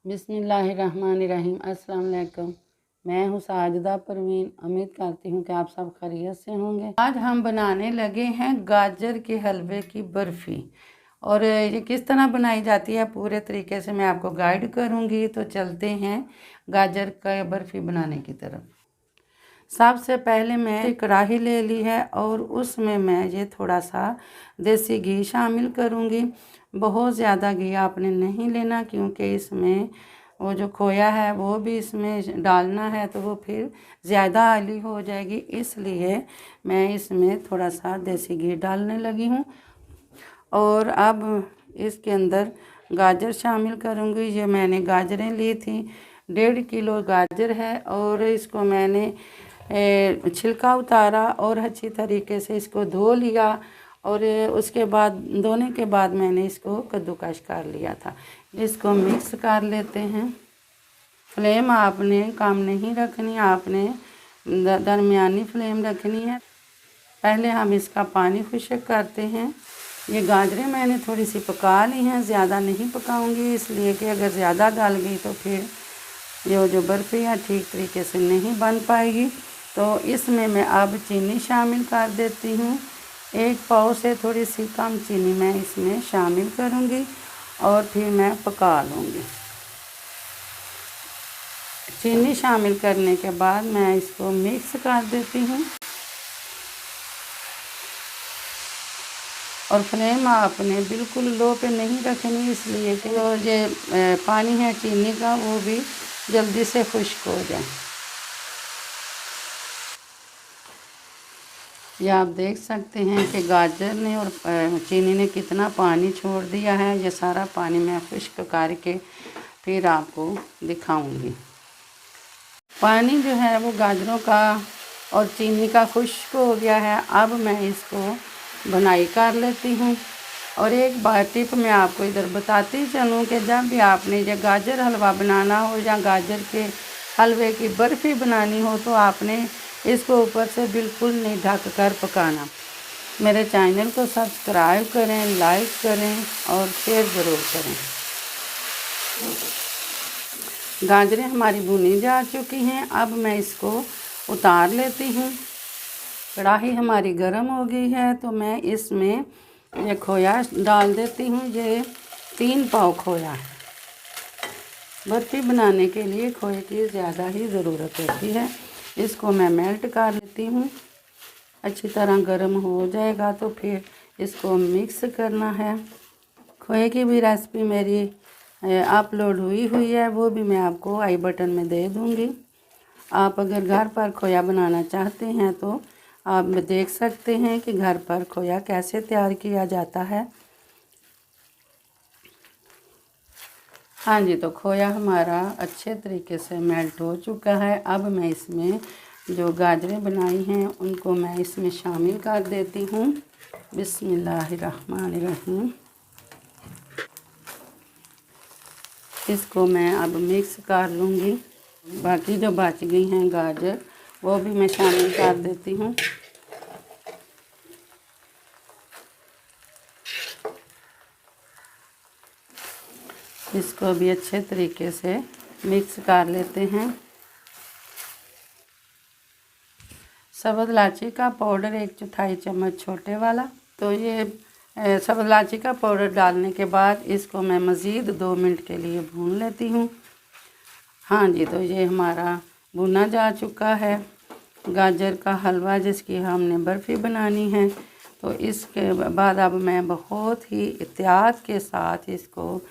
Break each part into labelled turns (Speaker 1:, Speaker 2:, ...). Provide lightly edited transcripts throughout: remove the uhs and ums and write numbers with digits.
Speaker 1: बिस्मिल्लाहिर्रहमानिर्रहीम। अस्सलाम वालेकुम। मैं हूँ साजिदा परवीन। उम्मीद करती हूँ कि आप सब खैरियत से होंगे। आज हम बनाने लगे हैं गाजर के हलवे की बर्फ़ी, और ये किस तरह बनाई जाती है पूरे तरीके से मैं आपको गाइड करूँगी। तो चलते हैं गाजर का बर्फ़ी बनाने की तरफ। सबसे पहले मैं एक कढ़ाई ले ली है और उसमें मैं ये थोड़ा सा देसी घी शामिल करूँगी। बहुत ज़्यादा घी आपने नहीं लेना, क्योंकि इसमें वो जो खोया है वो भी इसमें डालना है, तो वो फिर ज़्यादा ऑयली हो जाएगी। इसलिए मैं इसमें थोड़ा सा देसी घी डालने लगी हूँ। और अब इसके अंदर गाजर शामिल करूँगी। ये मैंने गाजरें ली थी, 1.5 किलो गाजर है, और इसको मैंने छिलका उतारा और अच्छी तरीके से इसको धो लिया, और उसके बाद धोने के बाद मैंने इसको कद्दूकस कर लिया था। इसको मिक्स कर लेते हैं। फ्लेम आपने कम नहीं रखनी, आपने दरमियानी फ्लेम रखनी है। पहले हम इसका पानी खुश्क करते हैं। ये गाजरें मैंने थोड़ी सी पका ली हैं, ज़्यादा नहीं पकाऊंगी, इसलिए कि अगर ज़्यादा गल गई तो फिर ये जो बर्फ़ी है ठीक तरीके से नहीं बन पाएगी। तो इसमें मैं अब चीनी शामिल कर देती हूँ। 1 पाव से थोड़ी सी कम चीनी मैं इसमें शामिल करूँगी और फिर मैं पका लूँगी। चीनी शामिल करने के बाद मैं इसको मिक्स कर देती हूँ, और फ्लेम आपने बिल्कुल लो पे नहीं रखनी, इसलिए कि वो ये पानी है चीनी का वो भी जल्दी से खुश्क हो जाए। ये आप देख सकते हैं कि गाजर ने और चीनी ने कितना पानी छोड़ दिया है। ये सारा पानी मैं खुश्क करके फिर आपको दिखाऊंगी। पानी जो है वो गाजरों का और चीनी का खुश्क हो गया है। अब मैं इसको बुनाई कर लेती हूँ। और एक बार टिप मैं आपको इधर बताती चलूँ कि जब भी आपने ये गाजर हलवा बनाना हो या गाजर के हलवे की बर्फ़ी बनानी हो, तो आपने इसको ऊपर से बिल्कुल नहीं ढक कर पकाना। मेरे चैनल को सब्सक्राइब करें, लाइक करें और शेयर ज़रूर करें। गाजरें हमारी भुनी जा चुकी हैं। अब मैं इसको उतार लेती हूँ। कढ़ाई हमारी गर्म हो गई है, तो मैं इसमें ये खोया डाल देती हूँ। ये 3 पाव खोया है। बर्फ़ी बनाने के लिए खोए की ज़्यादा ही ज़रूरत होती है। इसको मैं मेल्ट कर लेती हूँ। अच्छी तरह गर्म हो जाएगा तो फिर इसको मिक्स करना है। खोए की भी रेसिपी मेरी अपलोड हुई है, वो भी मैं आपको आई बटन में दे दूँगी। आप अगर घर पर खोया बनाना चाहते हैं तो आप देख सकते हैं कि घर पर खोया कैसे तैयार किया जाता है। हाँ जी, तो खोया हमारा अच्छे तरीके से मेल्ट हो चुका है। अब मैं इसमें जो गाजरें बनाई हैं उनको मैं इसमें शामिल कर देती हूँ। बिस्मिल्लाहिर्रहमानिर्रहीम। इसको मैं अब मिक्स कर लूँगी। बाकी जो बच गई हैं गाजर वो भी मैं शामिल कर देती हूँ। इसको भी अच्छे तरीके से मिक्स कर लेते हैं। सब्ज़ इलायची का पाउडर 1/4 चम्मच छोटे वाला। तो ये सब्ज़ इलायची का पाउडर डालने के बाद इसको मैं मज़ीद 2 मिनट के लिए भून लेती हूँ। हाँ जी, तो ये हमारा भुना जा चुका है गाजर का हलवा, जिसकी हमने बर्फ़ी बनानी है। तो इसके बाद अब मैं बहुत ही एहतियात के साथ इसको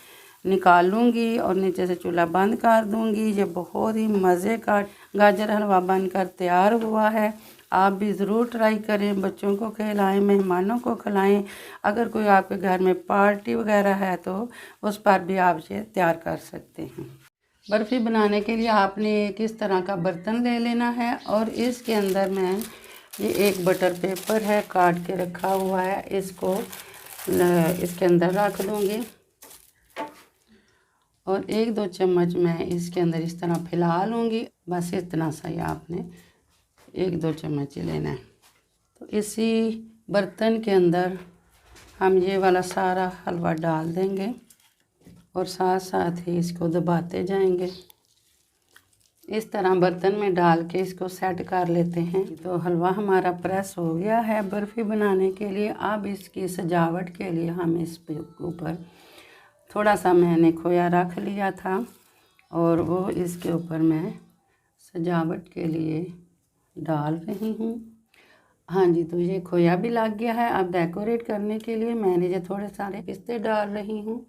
Speaker 1: निकालूंगी और नीचे से चूल्हा बंद कर दूंगी। ये बहुत ही मज़े का गाजर हलवा बनकर तैयार हुआ है। आप भी ज़रूर ट्राई करें, बच्चों को खिलाएं, मेहमानों को खिलाएं। अगर कोई आपके घर में पार्टी वगैरह है तो उस पर भी आप ये तैयार कर सकते हैं। बर्फ़ी बनाने के लिए आपने किस तरह का बर्तन ले लेना है, और इसके अंदर मैं ये एक बटर पेपर है काट के रखा हुआ है, इसको इसके अंदर रख दूँगी। और 1-2 चम्मच मैं इसके अंदर इस तरह फैला लूँगी। बस इतना सा ही आपने 1-2 चम्मच ही लेना है। तो इसी बर्तन के अंदर हम ये वाला सारा हलवा डाल देंगे। और साथ साथ ही इसको दबाते जाएंगे। इस तरह बर्तन में डाल के इसको सेट कर लेते हैं। तो हलवा हमारा प्रेस हो गया है बर्फ़ी बनाने के लिए। अब इसकी सजावट के लिए हम इस ऊपर थोड़ा सा मैंने खोया रख लिया था और वो इसके ऊपर मैं सजावट के लिए डाल रही हूँ। हाँ जी, तो ये खोया भी लग गया है। अब डेकोरेट करने के लिए मैंने ये थोड़े सारे पिस्ते डाल रही हूँ।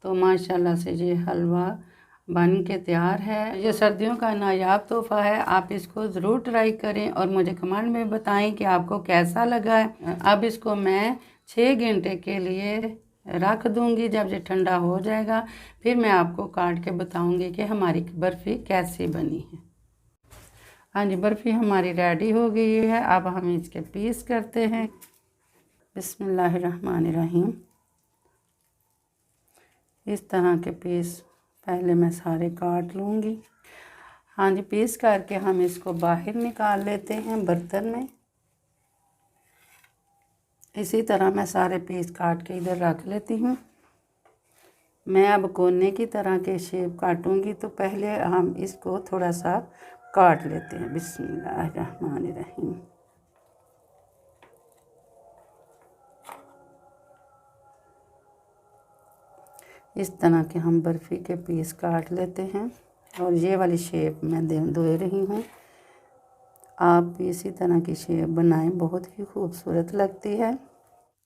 Speaker 1: तो माशाल्लाह से ये हलवा बन के तैयार है। ये सर्दियों का नायाब तोहफ़ा है, आप इसको ज़रूर ट्राई करें और मुझे कमेंट में बताएं कि आपको कैसा लगा है। अब इसको मैं 6 घंटे के लिए रख दूंगी। जब ये ठंडा हो जाएगा फिर मैं आपको काट के बताऊंगी कि हमारी बर्फ़ी कैसी बनी है। हाँ जी, बर्फ़ी हमारी रेडी हो गई है। अब हम इसके पीस करते हैं। बिस्मिल्लाहिर्रहमानिर्रहीम। इस तरह के पीस पहले मैं सारे काट लूँगी। हाँ जी, पीस करके हम इसको बाहर निकाल लेते हैं बर्तन में। इसी तरह मैं सारे पीस काट के इधर रख लेती हूँ। मैं अब कोने की तरह के शेप काटूँगी, तो पहले हम इसको थोड़ा सा काट लेते हैं। बिस्मिल्लाहिर्रहमानिर्रहीम। इस तरह के हम बर्फ़ी के पीस काट लेते हैं और ये वाली शेप मैं दे रही हूँ। आप भी इसी तरह की शेप बनाएं, बहुत ही खूबसूरत लगती है।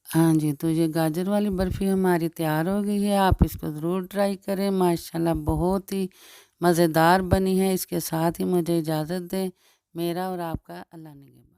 Speaker 1: हाँ जी, तो ये गाजर वाली बर्फ़ी हमारी तैयार हो गई है। आप इसको ज़रूर ट्राई करें। माशाल्लाह बहुत ही मज़ेदार बनी है। इसके साथ ही मुझे इजाज़त दें। मेरा और आपका अल्लाह ने